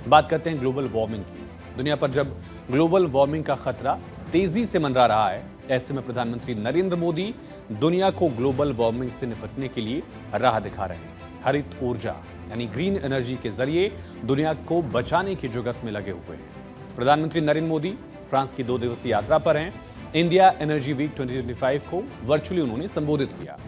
बात करते हैं ग्लोबल वार्मिंग की। दुनिया पर जब ग्लोबल वार्मिंग का खतरा तेजी से मंडरा रहा है, ऐसे में प्रधानमंत्री नरेंद्र मोदी दुनिया को ग्लोबल वार्मिंग से निपटने के लिए राह दिखा रहे हैं। हरित ऊर्जा यानी ग्रीन एनर्जी के जरिए दुनिया को बचाने की जुगत में लगे हुए हैं। प्रधानमंत्री नरेंद्र मोदी फ्रांस की 2 दिवसीय यात्रा पर हैं। इंडिया एनर्जी वीक 2025 को वर्चुअली उन्होंने संबोधित किया।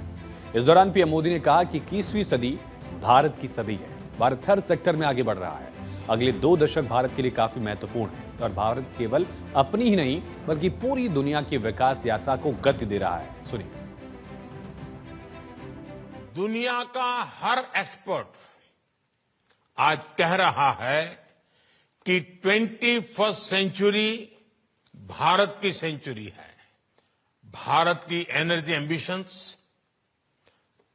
इस दौरान पीएम मोदी ने कहा कि 21वीं सदी भारत की सदी है। भारत हर सेक्टर में आगे बढ़ रहा है। अगले 2 दशक भारत के लिए काफी महत्वपूर्ण है और भारत केवल अपनी ही नहीं बल्कि पूरी दुनिया की विकास यात्रा को गति दे रहा है। सुनिए। दुनिया का हर एक्सपर्ट आज कह रहा है कि 21st सेंचुरी भारत की सेंचुरी है। भारत की एनर्जी एम्बिशंस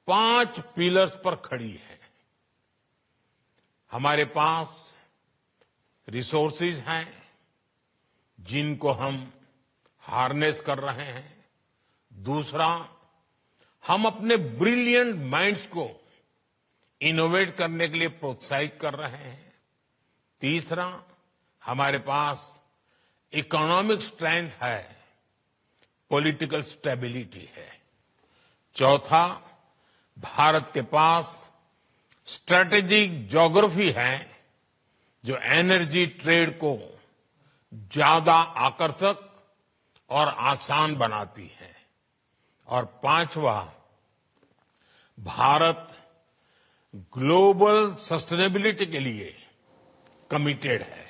5 पिलर्स पर खड़ी है। हमारे पास रिसोर्सेज हैं जिनको हम हार्नेस कर रहे हैं। दूसरा, हम अपने ब्रिलियंट माइंड्स को इनोवेट करने के लिए प्रोत्साहित कर रहे हैं। तीसरा, हमारे पास इकोनॉमिक स्ट्रेंथ है, पॉलिटिकल स्टेबिलिटी है। चौथा, भारत के पास स्ट्रेटेजिक ज्योग्राफी है जो एनर्जी ट्रेड को ज्यादा आकर्षक और आसान बनाती है। और पांचवा, भारत ग्लोबल सस्टेनेबिलिटी के लिए कमिटेड है।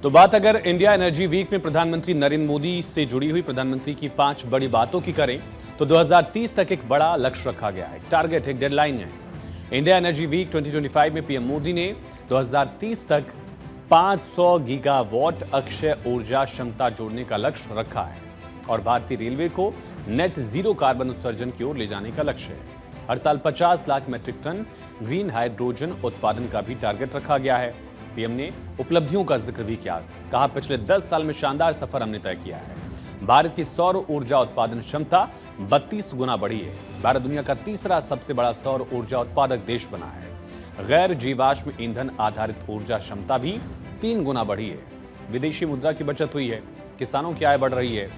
तो बात अगर इंडिया एनर्जी वीक में प्रधानमंत्री नरेंद्र मोदी से जुड़ी हुई प्रधानमंत्री की 5 बड़ी बातों की करें तो 2030 तक एक बड़ा लक्ष्य रखा गया है। टारगेट, एक डेडलाइन है। इंडिया एनर्जी वीक 2025 में पीएम मोदी ने 2030 तक 500 गीगावाट अक्षय ऊर्जा क्षमता जोड़ने का लक्ष्य रखा है और भारतीय रेलवे को नेट जीरो कार्बन उत्सर्जन की ओर ले जाने का लक्ष्य है। हर साल 50 lakh metric ton green hydrogen उत्पादन का भी टारगेट रखा गया है। पीएम ने उपलब्धियों का जिक्र भी किया। कहा, पिछले 10 साल में शानदार सफर हमने तय किया है। भारत की सौर ऊर्जा उत्पादन क्षमता 32 गुना बढ़ी है। भारत दुनिया का तीसरा सबसे बड़ा सौर ऊर्जा उत्पादक देश बना है। गैर जीवाश्म ईंधन आधारित ऊर्जा क्षमता भी 3 गुना बढ़ी है। विदेशी मुद्रा की बचत हुई है। किसानों की आय बढ़ रही है।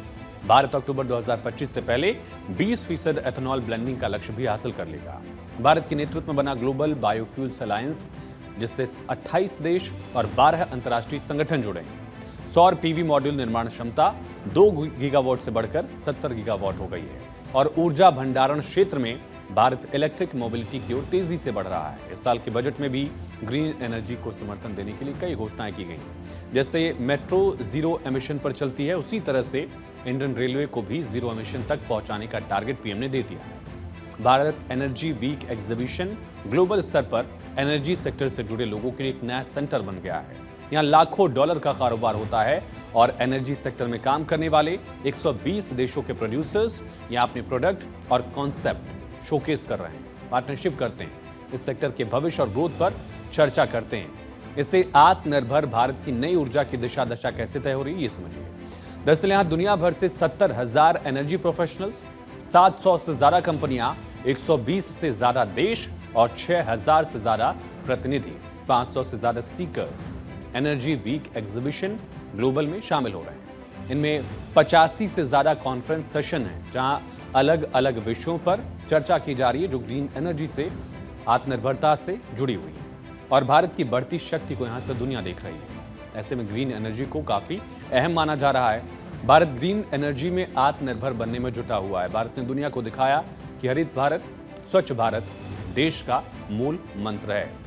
भारत अक्टूबर 2025 से पहले 20% एथेनॉल ब्लेंडिंग का लक्ष्य भी हासिल कर लेगा। भारत के नेतृत्व में बना ग्लोबल बायोफ्यूल्स अलायंस, जिससे 28 देश और 12 अंतर्राष्ट्रीय संगठन जुड़े हैं। सौर पीवी मॉड्यूल निर्माण क्षमता 2 गीगावाट से बढ़कर 70 गीगावाट हो गई है और ऊर्जा भंडारण क्षेत्र में भारत इलेक्ट्रिक मोबिलिटी की ओर तेजी से बढ़ रहा है। इस साल के बजट में भी ग्रीन एनर्जी को समर्थन देने के लिए कई घोषणाएं की गई। जैसे मेट्रो जीरो एमिशन पर चलती है, उसी तरह से इंडियन रेलवे को भी जीरो एमिशन तक पहुंचाने का टारगेट पीएम ने दे दिया है। Bharat energy week exhibition global स्तर पर एनर्जी सेक्टर से जुड़े लोगों के लिए एक नया सेंटर बन गया है। यहाँ लाखों डॉलर का कारोबार होता है और एनर्जी सेक्टर में काम करने वाले 120 देशों के प्रोड्यूसर्स यहाँ अपने प्रोडक्ट और कॉन्सेप्ट शोकेस कर रहे हैं, पार्टनरशिप करते हैं, इस सेक्टर के भविष्य और ग्रोथ पर चर्चा करते हैं। इससे आत्मनिर्भर भारत की नई ऊर्जा की दिशा दशा कैसे तय हो रही है, ये समझिए। दरअसल यहाँ दुनिया भर से 70,000 एनर्जी प्रोफेशनल्स, 700 से ज्यादा कंपनियां, 120 से ज्यादा देश और 6,000 से ज्यादा प्रतिनिधि, 500 से ज्यादा speakers energy week exhibition global में शामिल हो रहे हैं। इनमें 85 से ज्यादा कॉन्फ्रेंस सेशन हैं जहां अलग अलग विषयों पर चर्चा की जा रही है जो ग्रीन एनर्जी से, आत्मनिर्भरता से जुड़ी हुई है और भारत की बढ़ती शक्ति को यहां से दुनिया देख रही है। ऐसे में ग्रीन एनर्जी को काफी अहम माना जा रहा है। भारत ग्रीन एनर्जी में आत्मनिर्भर बनने में जुटा हुआ है। भारत ने दुनिया को दिखाया कि हरित भारत, स्वच्छ भारत देश का मूल मंत्र है।